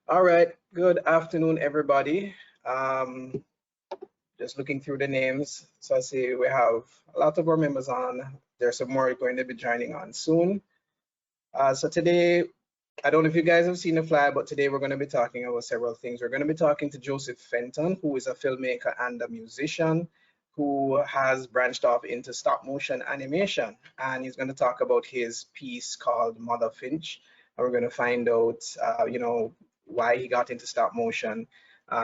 All right, good afternoon, everybody. Um, just looking through the names. So I see we have a lot of our members on. There's some more going to be joining on soon. So today, I don't know if you guys have seen the flyer, but today we're going to be talking about several things. We're going to be talking to Joseph Fenton, who is a filmmaker and a musician who has branched off into stop motion animation. And he's going to talk about his piece called Mother Finch. And we're going to find out, why he got into stop motion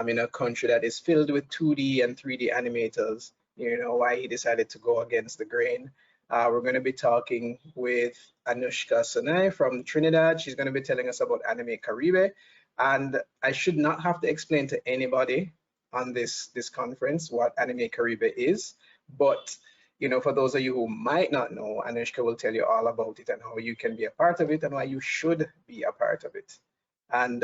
in a country that is filled with 2D and 3D animators, why he decided to go against the grain. We're going to be talking with Anushka Sonai from Trinidad. She's going to be telling us about Anime Caribe. And I should not have to explain to anybody on this conference what Anime Caribe is. But, for those of you who might not know, Anushka will tell you all about it and how you can be a part of it and why you should be a part of it. And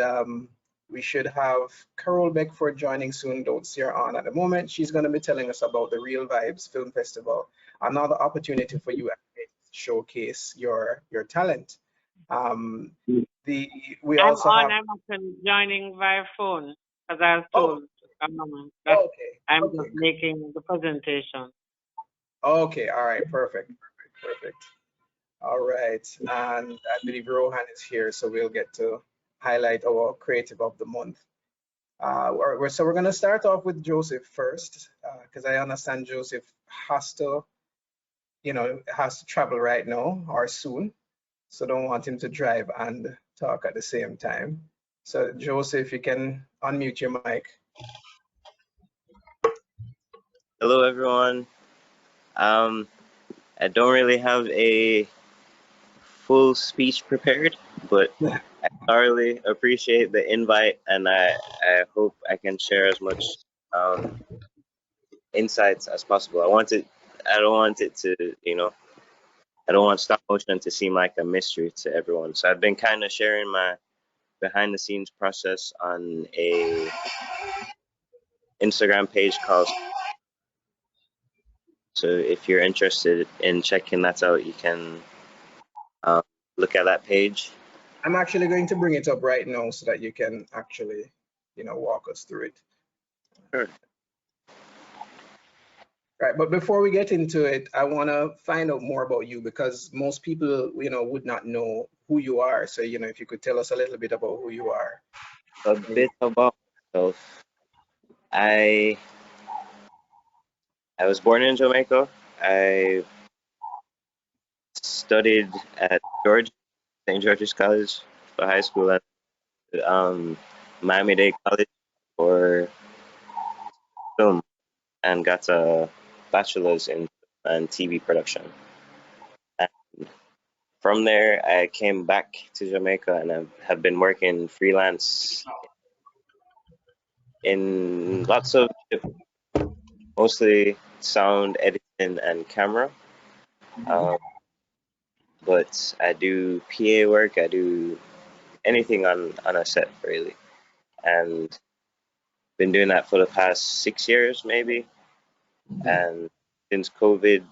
we should have Carol Beckford joining soon. Don't see her on at the moment. She's going to be telling us about the Real Vibes Film Festival, another opportunity for you to showcase your talent. We also have. I'm actually joining via phone, as I was told a moment. Okay. I'm just making the presentation. Okay. All right. Perfect. All right. And I believe Rohan is here, so we'll get to highlight our creative of the month. So we're going to start off with Joseph first, because I understand Joseph has to travel right now or soon. So don't want him to drive and talk at the same time. So Joseph, you can unmute your mic. Hello, everyone. I don't really have a full speech prepared, but I thoroughly appreciate the invite, and I hope I can share as much insights as possible. I don't want it to, I don't want stop motion to seem like a mystery to everyone. So I've been kind of sharing my behind the scenes process on a Instagram page called. So if you're interested in checking that out, you can look at that page. I'm actually going to bring it up right now so that you can actually, walk us through it. Sure. Right, but before we get into it, I want to find out more about you because most people, would not know who you are. So, if you could tell us a little bit about who you are. A bit about myself. I was born in Jamaica. I studied at St. George's College for high school, at Miami Dade College for film, and got a bachelor's in TV production. And from there, I came back to Jamaica and I have been working freelance in lots of, mostly sound editing and camera. But I do PA work, I do anything on a set really, and been doing that for the past 6 years maybe. And since COVID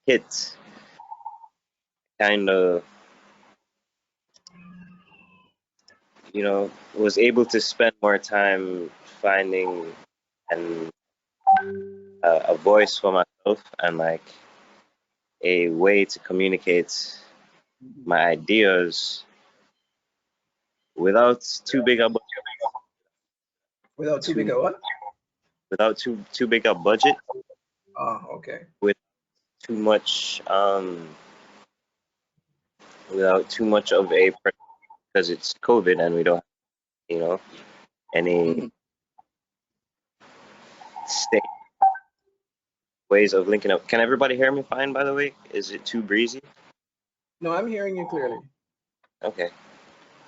hit, kind of was able to spend more time finding and a voice for myself and like a way to communicate my ideas without too big a budget. Without too big a what? Without too big a budget. Oh, okay. With too much without too much of a, because it's COVID and we don't have, any state ways of linking up. Can everybody hear me fine, by the way? Is it too breezy? No, I'm hearing you clearly. Okay.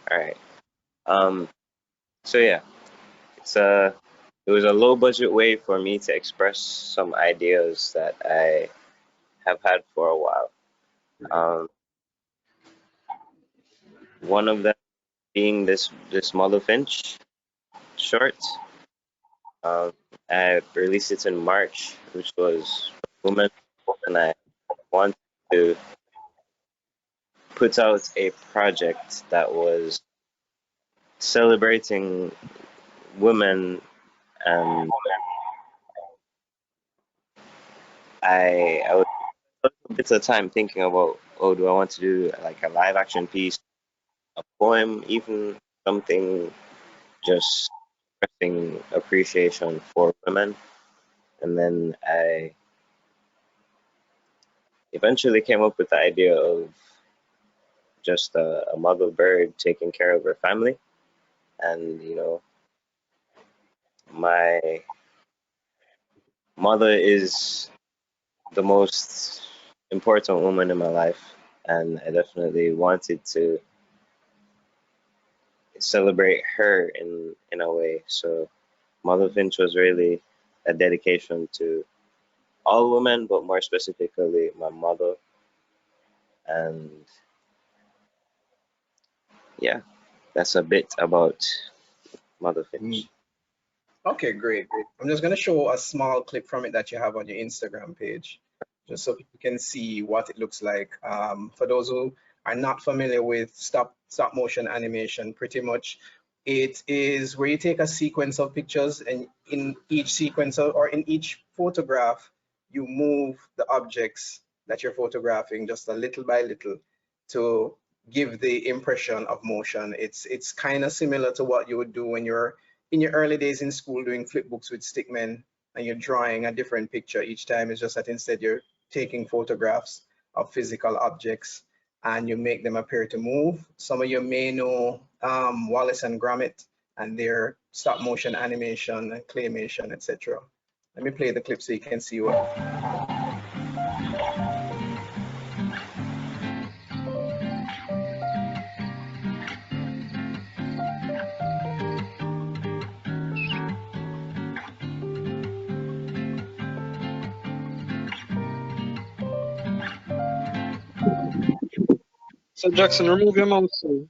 All right. So yeah, it was a low budget way for me to express some ideas that I have had for a while. One of them being this Mother Finch short. I released it in March, which was Women, and I wanted to put out a project that was celebrating women, and I was a bit of time thinking about, oh, do I want to do like a live action piece, a poem, even something just expressing appreciation for women. And then I eventually came up with the idea of just a mother bird taking care of her family. And, you know, my mother is the most important woman in my life. And I definitely wanted to celebrate her in a way. So Mother Finch was really a dedication to all women, but more specifically my mother. And yeah, that's a bit about Mother Mm. Finch. Okay, great, great. I'm just going to show a small clip from it that you have on your Instagram page, just so people can see what it looks like. For those who are not familiar with stop motion animation, pretty much it is where you take a sequence of pictures, and in each sequence or in each photograph, you move the objects that you're photographing just a little by little to give the impression of motion. It's kind of similar to what you would do when you're in your early days in school doing flip books with stickmen, and you're drawing a different picture each time. It's just that instead you're taking photographs of physical objects and you make them appear to move. Some of you may know Wallace and Gromit and their stop motion animation and claymation, etc. Let me play the clip so you can see what. So Jackson, remove your mouse. So.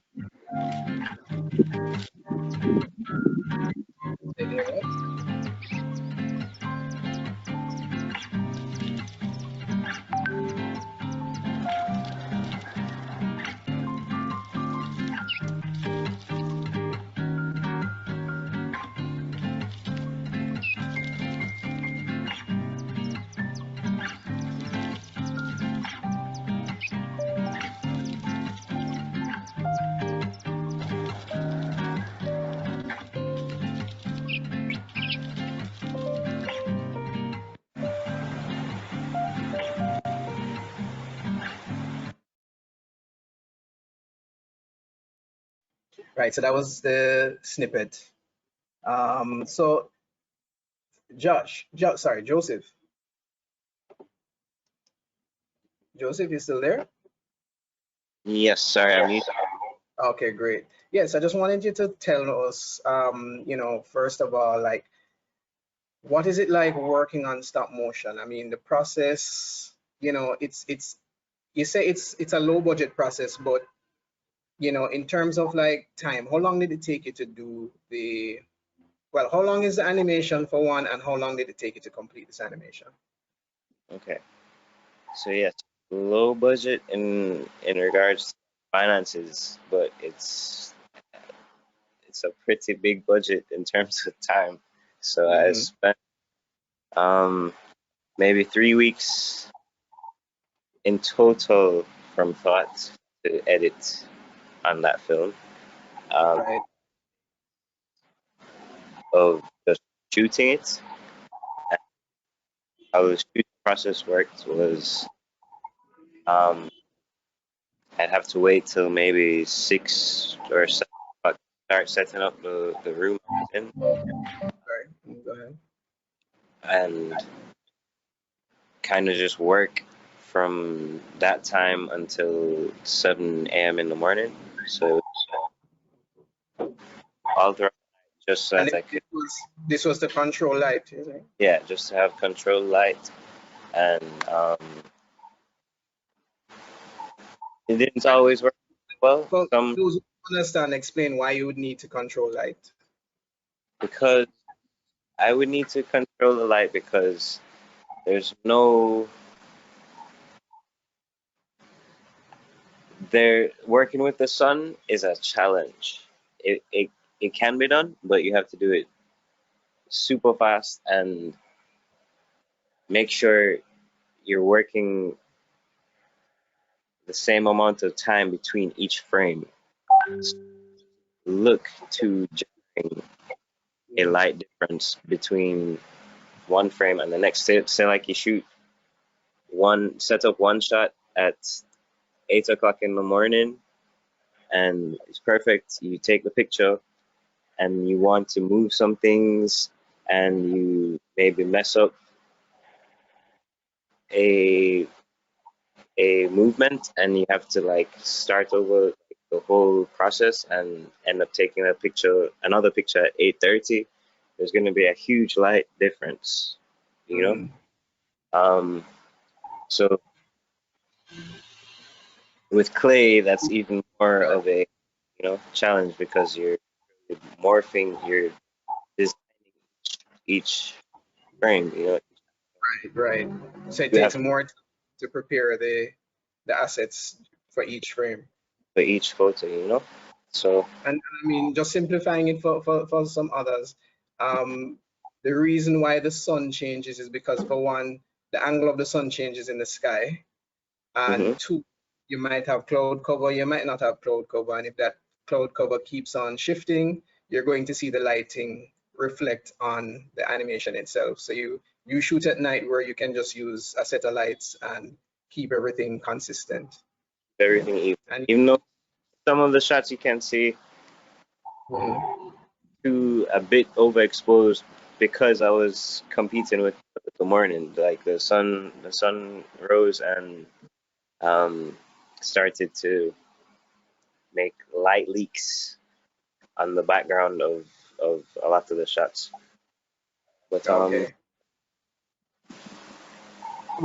Right, so that was the snippet. So sorry, Joseph. Joseph, you still there? Yes, sorry, I'm used. Okay, great. Yes, I just wanted you to tell us, first of all, like, what is it like working on stop motion? I mean, the process, it's you say it's a low budget process, but in terms of like time, how long did it take you to do how long is the animation for one, and how long did it take you to complete this animation? Okay, so yes, low budget in regards to finances, but it's a pretty big budget in terms of time. So I Hmm. spent um maybe 3 weeks in total from thought to edit on that film. Um, Right. of just shooting it. And how the shooting process worked was um, I'd have to wait till maybe 6 or 7 o'clock to start setting up the room I was in, Sorry. Go ahead. and kind of just work from that time until 7 a.m. in the morning. So all throughout just so And that I could, this was the control light, is it? yeah, just to have control light. And it didn't always work well. For Some those who don't understand, explain why you would need to control light. because I would need to control the light because there's no there working with the sun is a challenge. It it can be done, but you have to do it super fast and make sure you're working the same amount of time between each frame. Look to generate a light difference between one frame and the next. Say like you set up one shot at 8 o'clock in the morning and it's perfect. You take the picture and you want to move some things and you maybe mess up a movement and you have to like start over the whole process and end up taking another picture at 8:30. There's going to be a huge light difference, you know. So with clay, that's even more of a challenge because you're morphing, you're designing each frame. Right. So it You takes have more time to prepare the assets for each frame. for each photo. So And I mean, just simplifying it for some others, the reason why the sun changes is because, for one, the angle of the sun changes in the sky, and mhm, two, you might have cloud cover, you might not have cloud cover, and if that cloud cover keeps on shifting, you're going to see the lighting reflect on the animation itself. So you shoot at night where you can just use a set of lights and keep everything consistent. everything And even though some of the shots you can see mhm, too a bit overexposed because I was competing with the morning. Like the sun rose and um, started to make light leaks on the background of a lot of the shots. But okay.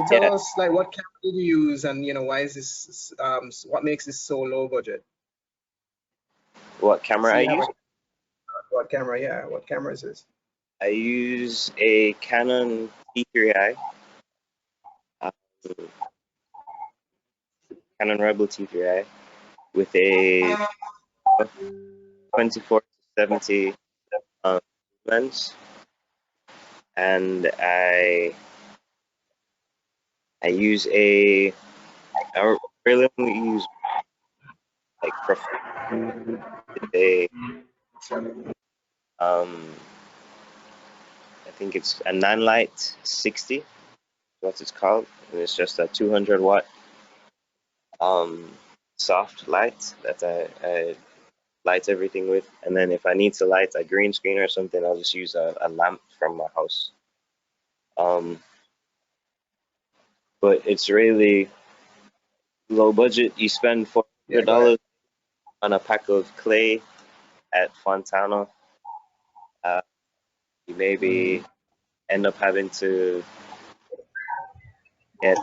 Tell yeah, us, like, what camera did you use, and why is this what makes this so low budget? what camera So I you have use? what camera? Yeah, what camera is this? I use a Canon T3i, um, Canon Rebel T3i with a 24 to 70 lens, and I use I really only use like a um I think it's a Nanlite 60, what it's called, and it's just a 200-watt um soft light that I light everything with, and then if I need to light a green screen or something, I'll just use a lamp from my house. Um, but it's really low budget. You spend four Yeah, hundred go ahead. dollars on a pack of clay at Fontana. Uh, you maybe Mhm. end up having to get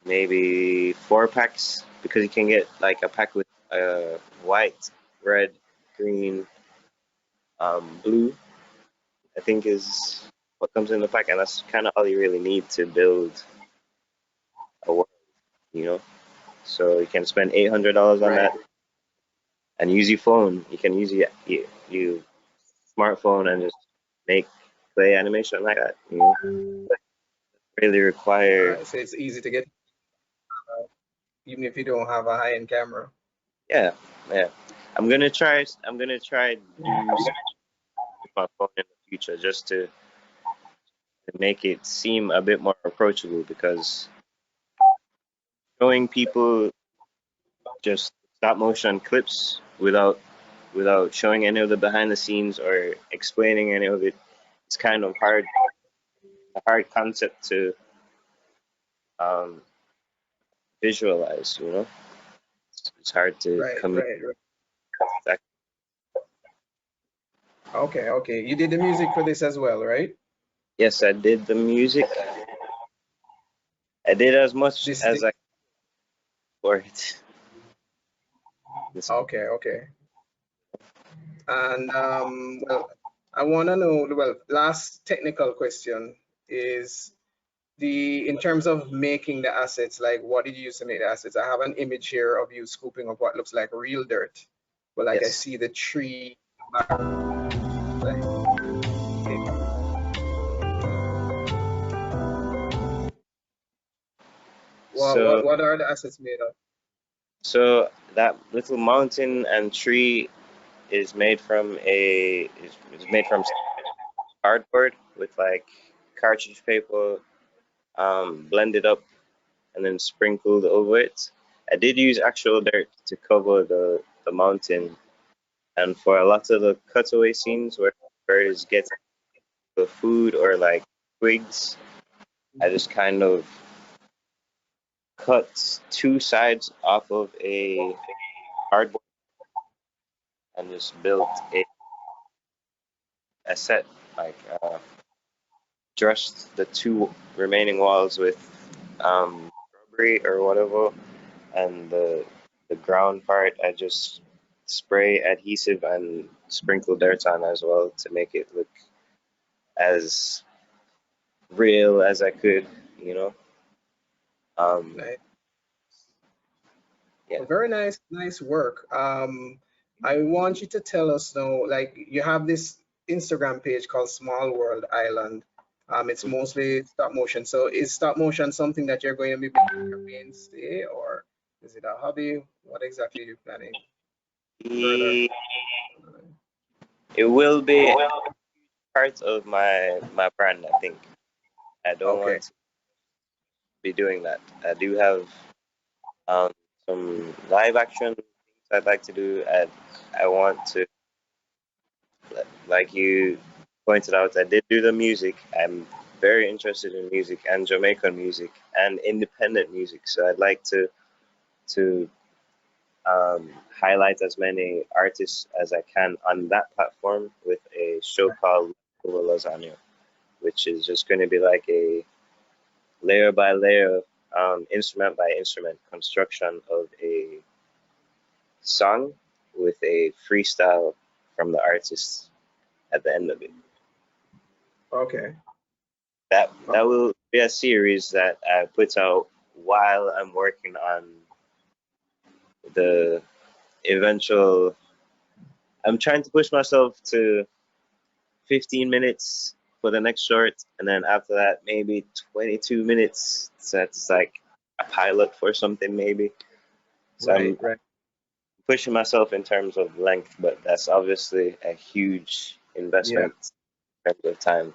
maybe 4 packs because you can get like a pack with white, red, green, blue. I think is what comes in the pack, and that's kind of all you really need to build a world, you know. So you can spend $800 on Right. that and use your phone. You can use your smartphone and just make play animation like that. Really require, So it's easy to get, even if you don't have a high-end camera. yeah, yeah. I'm gonna try use my phone in the future just to make it seem a bit more approachable because showing people just stop motion clips without showing any of the behind the scenes or explaining any of it, it's kind of a hard concept to um, visualize. It's hard to Right, communicate. right, right. Okay. You did the music for this as well, right? Yes, I did the music. I did as much This, as this I could for it. okay. And well, I want to know, well, last technical question is, in terms of making the assets, like, what did you use to make the assets? I have an image here of you scooping up what looks like real dirt. but like I Yes. see the tree. Like, So what are the assets made of? so that little mountain and tree is made from is made from cardboard with like cartridge paper, blended up and then sprinkled over it. I did use actual dirt to cover the mountain, and for a lot of the cutaway scenes where birds get the food or like twigs, I just kind of cut two sides off of a cardboard and just built a set, like dressed the two remaining walls with shrubbery or whatever, and the ground part I just spray adhesive and sprinkle dirt on as well to make it look as real as I could, you know. Right. Yeah. Well, very nice work. I want you to tell us now, like you have this Instagram page called Small World Island. It's mostly stop motion. So is stop motion something that you're going to be making your mainstay, or is it a hobby? What exactly are you planning further? E- It will be part of my brand, I think. I don't Okay, want to be doing that. I do have um, some live action things I'd like to do. I want to, like you pointed out, I did do the music. I'm very interested in music and Jamaican music and independent music. So I'd like to highlight as many artists as I can on that platform with a show called Lasagna, which is just going to be like a layer by layer, instrument by instrument construction of a song with a freestyle from the artist at the end of it. okay, That will be a series that I put out while I'm working on the eventual. I'm trying to push myself to 15 minutes for the next short, and then after that, maybe 22 minutes. So that's like a pilot for something, maybe. So I'm right. pushing myself in terms of length, but that's obviously a huge Yeah. investment in terms of time.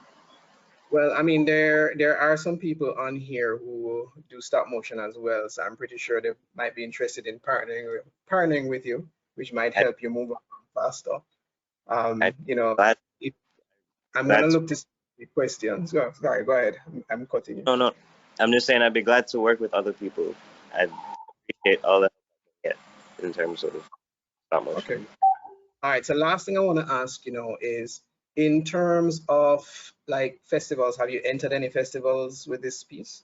Well, I mean, there are some people on here who do stop motion as well, so I'm pretty sure they might be interested in partnering with you, which might I, help you move on faster. I You know, glad if I'm gonna glad to, look to see the questions. Sorry, go ahead. I'm cutting you. no no. I'm just saying I'd be glad to work with other people. I'd appreciate all that I can get in terms of stop Okay. motion. All right. So last thing I want to ask, is in terms of like festivals, have you entered any festivals with this piece?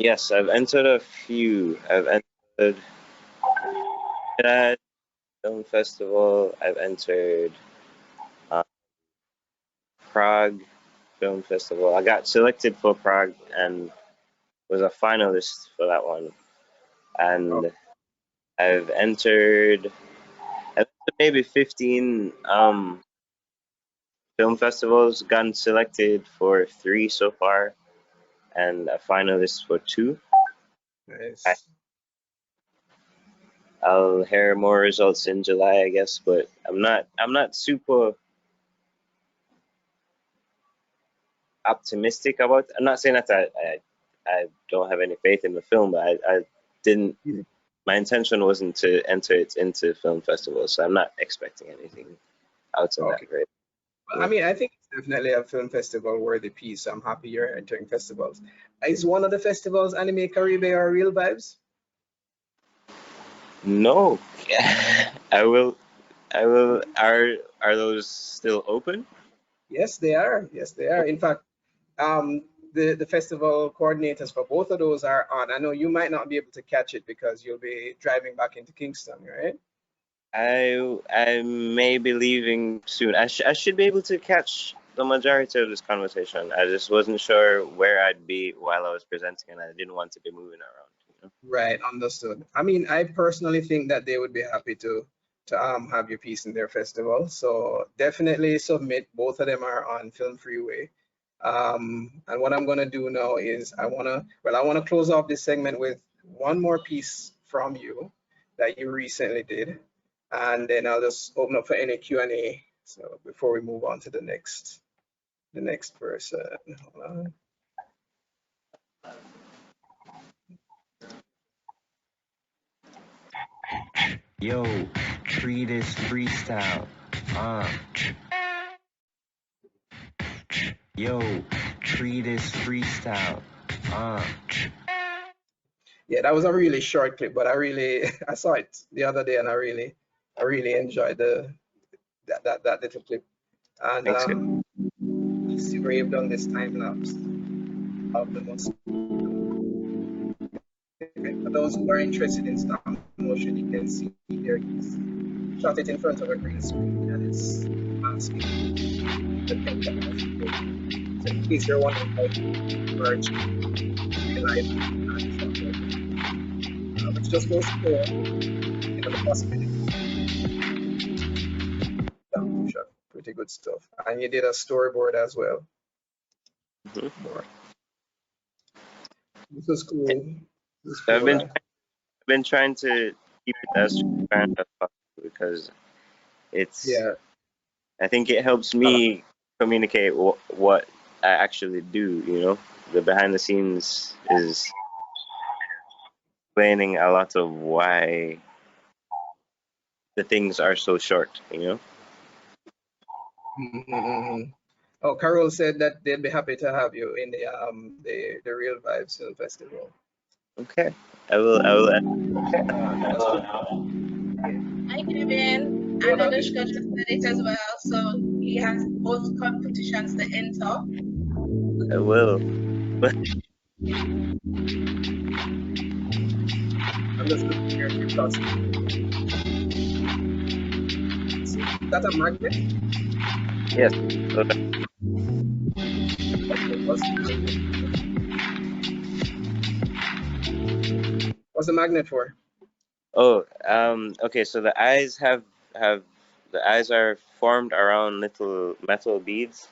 Yes, I've entered a few. I've entered that film festival. I've entered uh, Prague Film Festival. I got selected for Prague and was a finalist for that one. Oh, And I've entered, maybe 15 film festivals, gotten selected for 3 so far, and a finalist for 2. I, nice. I'll hear more results in July, I guess, but I'm not super optimistic about. I'm not saying that I don't have any faith in the film, but I didn't. My intention wasn't to enter it into film festivals, so I'm not expecting anything out of that, Okay. right? Well, I Yeah. mean, I think it's definitely a film festival worthy piece. I'm happy you're entering festivals. Is one of the festivals Anime Caribe or Real Vibes? No, I will. I will. Are those still open? Yes, they are. Yes, they are. In fact, um, the festival coordinators for both of those are on. I know you might not be able to catch it because you'll be driving back into Kingston, right? I may be leaving soon. I should be able to catch the majority of this conversation. I just wasn't sure where I'd be while I was presenting, and I didn't want to be moving around. Right, understood. I mean, I personally think that they would be happy to have your piece in their festival. So definitely submit. Both of them are on Film Freeway. And what I'm gonna do now is I wanna close off this segment with one more piece from you that you recently did, and then I'll just open up for any Q&A. So before we move on to the next person. Hold on. Yo, treat this freestyle. Yo, treat this freestyle. Yeah, that was a really short clip, but I saw it the other day, and I really enjoyed that little clip. And Thanks, guys. you see where you've done this time lapse of the most. For those who are interested in stop motion, you can see there he's shot it in front of a green screen, and it's masking the thing that was recorded. So in case you're wondering how it works, realize which just goes to the possibility. Pretty good stuff. And you did a storyboard as well. Mhm. This was cool. So I've been trying to keep it as transparent as possible because Yeah. I think it helps me communicate what I actually do. You know, the behind the scenes is explaining a lot of why the things are so short. You know. Mm-hmm. Oh, Carol said that they'd be happy to have you in the Real Vibes Film Festival. Okay. I will. I will. That's good. Hi, Kevin. And Anushka just said it as well. So he has both competitions to enter. I will. I'm just looking here at your thoughts. Is that a magnet? Yes. What's the magnet for? Oh. Okay. So the eyes are formed around little metal beads,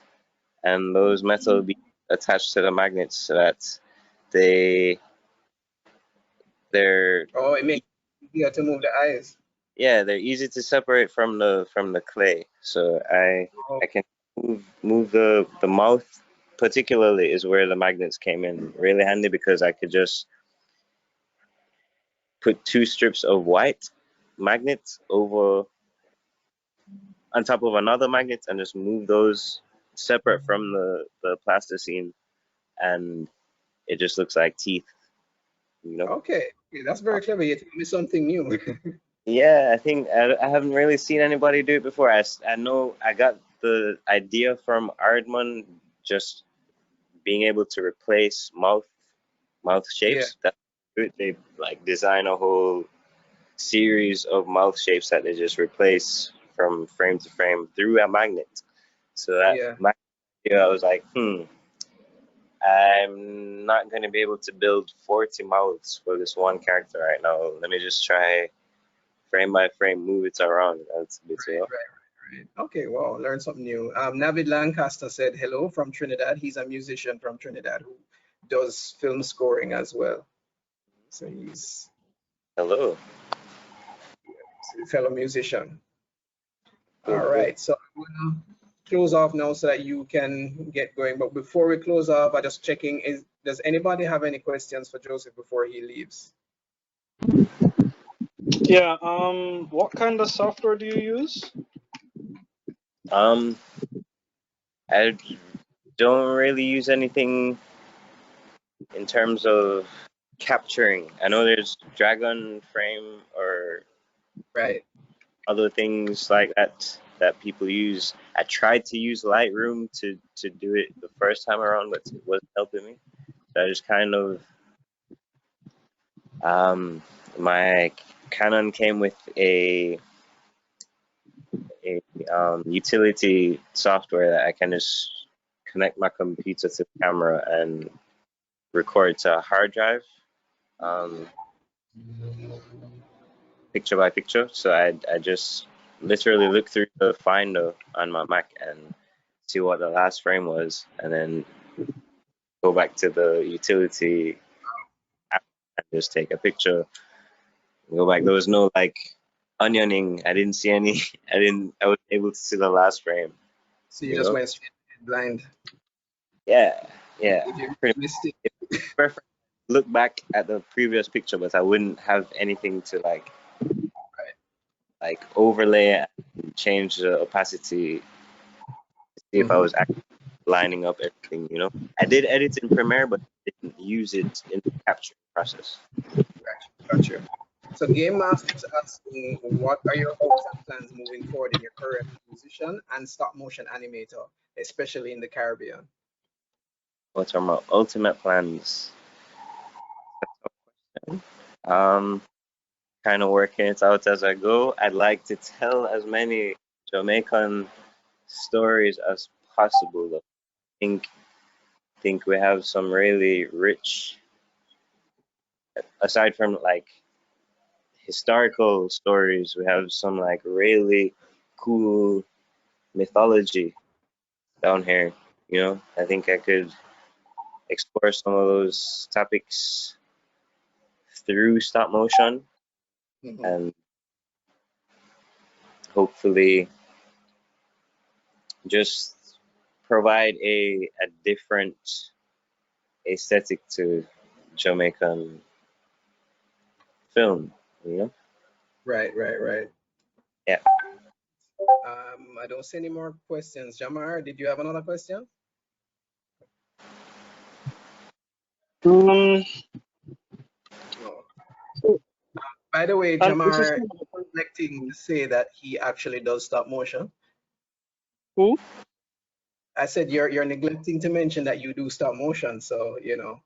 and those metal beads attached to the magnets so that they're Oh, it makes it easier to move the eyes. yeah, they're easy to separate from the clay. So Oh, I can move the mouth particularly is where the magnets came in really handy because I could just put 2 strips of white magnets over on top of another magnet and just move those separate from the plasticine, and it just looks like teeth, you know. okay. Yeah, that's very clever. You taught me something new. Yeah, I think I haven't really seen anybody do it before. I know I got the idea from Ardman just being able to replace mouth Yeah, shapes. That's good. They like design a whole series of mouth shapes that they just replace from frame to frame through a magnet. So that yeah. my idea, I was like, I'm not gonna be able to build 40 mouths for this one character right now. Let me just try frame by frame, move it around. That's a bit, Right, right, right. Okay, wow, learn something new. Navid Lancaster said hello from Trinidad. He's a musician from Trinidad who does film scoring as well. So he's Hello. a fellow musician. Cool, All cool. right, so I'm gonna close off now so that you can get going. But before we close off, I just checking, does anybody have any questions for Joseph before he leaves? Yeah. What kind of software do you use? I don't really use anything in terms of capturing. I know there's Dragon Frame or Right. other things like that people use. I tried to use Lightroom to do it the first time around, but it wasn't helping me. So I just kind of my Canon came with a utility software that I can just connect my computer to the camera and record to a hard drive, um, picture by picture. So I just literally look through the Finder on my Mac and see what the last frame was, and then go back to the utility app and just take a picture. Go back. There was no like onioning. I didn't see any. I was able to see the last frame. So you just went straight blind. Yeah, yeah. If you Pretty missed it. perfect. Look back at the previous picture, but I wouldn't have anything to like overlay and change the opacity to see if I was actually lining up everything. You know, I did edit in Premiere, but I didn't use it in the capture process. Gotcha. So Game Master is asking, what are your hopes and plans moving forward in your career as a musician and stop motion animator, especially in the Caribbean? What are my ultimate plans? Um, kind of working it out as I go. I'd like to tell as many Jamaican stories as possible. I think we have some really rich, aside from like historical stories, we have some like really cool mythology down here. You know, I think I could explore some of those topics through stop motion and hopefully just provide a different aesthetic to Jamaican film, you know? Right. Yeah. I don't see any more questions. Jamar, did you have another question? Um, No. so, By the way, and this is Jamar neglecting to say that he actually does stop motion. who? I said you're neglecting to mention that you do stop motion. So, you know,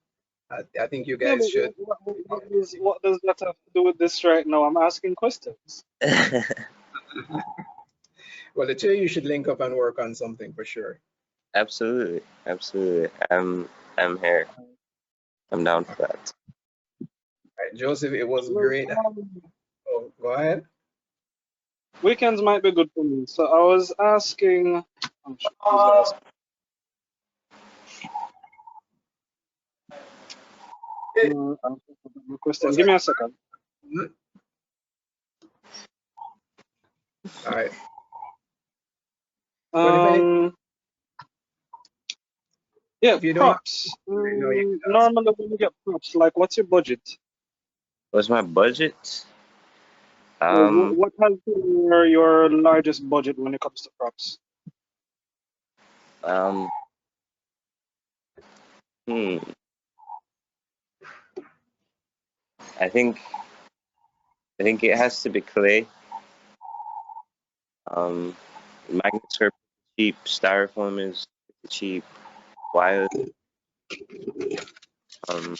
I think you Yeah, guys but should. what does that have to do with this right now? I'm asking questions. Well, the two of you should link up and work on something for sure. Absolutely. I'm here. I'm down for that. Right, Joseph, it was Well, great. Oh, go ahead. weekends might be good for me. So I was asking. Oh, shit, who's that? I'm asking a question. Was Give that? me a second. All right. Well, if any, Yeah, if you don't have, props. no, you can ask. Normally when you get props, like what's your budget? What's my budget? What has been your largest budget when it comes to props? Um, hmm. I think it has to be clay. Magnets are cheap. Styrofoam is pretty cheap. Wire. Um,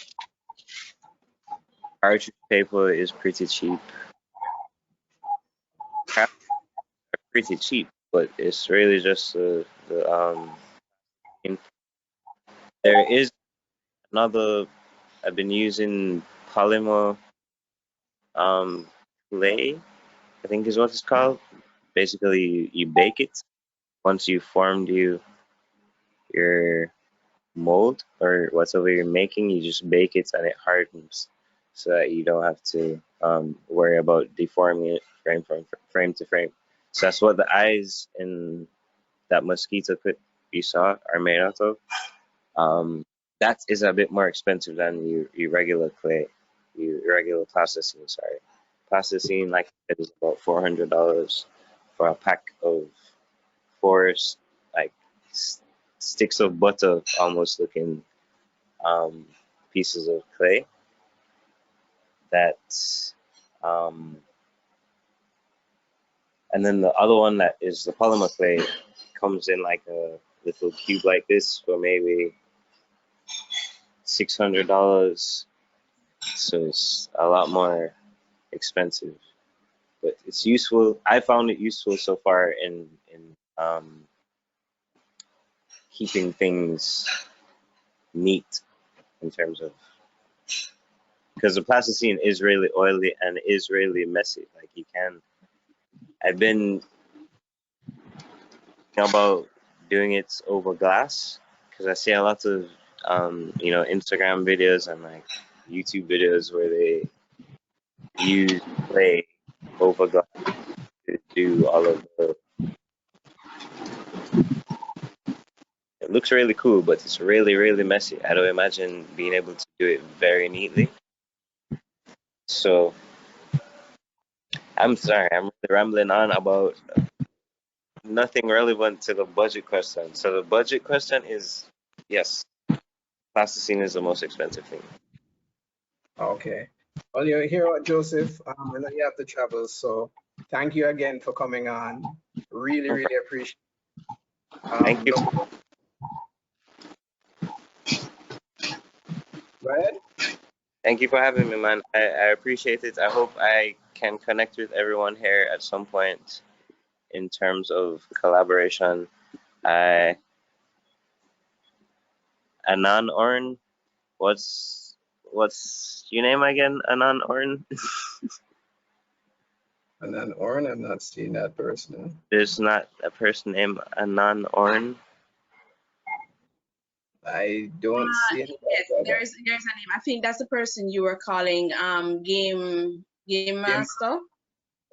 Cartridge paper is pretty cheap. Crafts are pretty cheap, but it's really just the there is another. I've been using polymer um clay, I think is what it's called. Basically, you bake it once you formed your mold or whatever you're making. You just bake it and it hardens, so that you don't have to worry about deforming it frame to frame. So that's what the eyes in that mosquito clip you saw are made out of. Um, that is a bit more expensive than your regular clay, your regular plasticine. Sorry, plasticine, like I said, is about $400 for a pack of four like sticks of butter, almost looking um, pieces of clay. That um, and then the other one that is the polymer clay comes in like a little cube like this for maybe $600. So it's a lot more expensive, but it's useful. I found it useful so far in keeping things neat in terms of because the plasticine is really oily and is really messy. Like you can. I've been thinking about doing it over glass because I see a lot of Instagram videos and like YouTube videos where they use clay over glass to do all of the. It looks really cool, but it's really, really messy. I don't imagine being able to do it very neatly. So I'm sorry, I'm really rambling on about nothing relevant to the budget question. So the budget question is yes, plasticine is the most expensive thing. Okay. Well, you're here, Joseph. I know you have to travel, so thank you again for coming on. Really, really appreciate it. Thank you. Go ahead. Thank you for having me, man. I appreciate it. I hope I can connect with everyone here at some point in terms of collaboration. Anan Orn, what's your name again? Anan Orn? And then Oren, I'm not seeing that person. There's not a person named Anan Orn. I don't see it. Yes, there's a name. I think that's the person you were calling game master. Oh.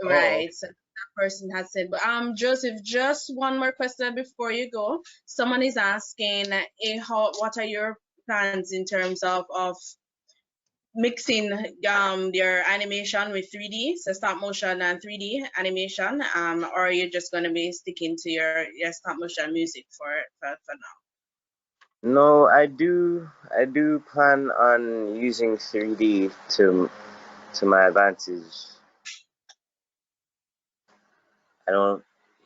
Right. So that person has said, but Joseph, just one more question before you go. Someone is asking, what are your plans in terms of mixing your animation with 3D, so stop motion and 3D animation, or are you just going to be sticking to your stop motion music for now? No, I do plan on using 3D to my advantage. I don't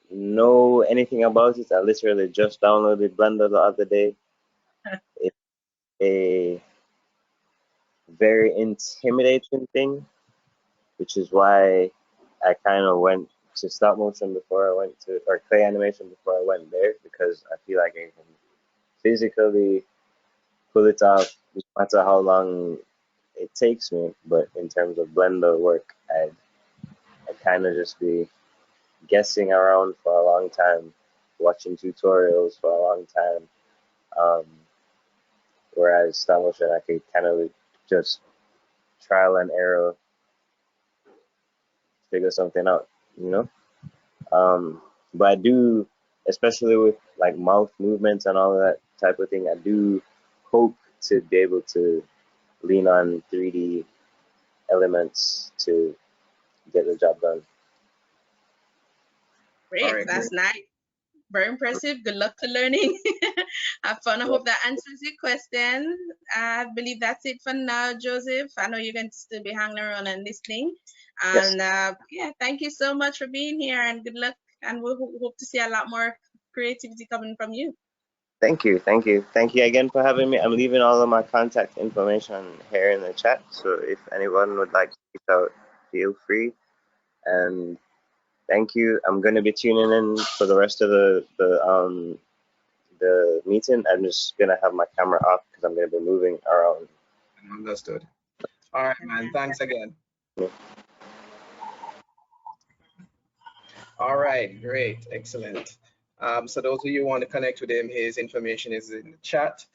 know anything about it. I literally just downloaded Blender the other day. It's a very intimidating thing, which is why I kind of went to stop motion before I went to, or clay animation before I went there, because I feel like I can physically pull it off no matter how long it takes me. But in terms of Blender work, I kind of just be guessing around for a long time, watching tutorials for a long time. Whereas stop motion, I could kind of just trial and error, figure something out, you know? But I do, especially with like mouth movements and all of that type of thing, I do hope to be able to lean on 3D elements to get the job done. Great, Right, that's nice. Very impressive. Good luck to learning. Have fun. I hope that answers your question. I believe that's it for now, Joseph. I know you're going to still be hanging around and listening. And yeah, thank you so much for being here, and good luck. And we hope to see a lot more creativity coming from you. Thank you again for having me. I'm leaving all of my contact information here in the chat, so if anyone would like to reach out, feel free. And thank you. I'm going to be tuning in for the rest of the meeting. I'm just going to have my camera off because I'm going to be moving around. Understood. All right, man. Thanks again. Yeah. All right, great, excellent. So those of you who want to connect with him, his information is in the chat.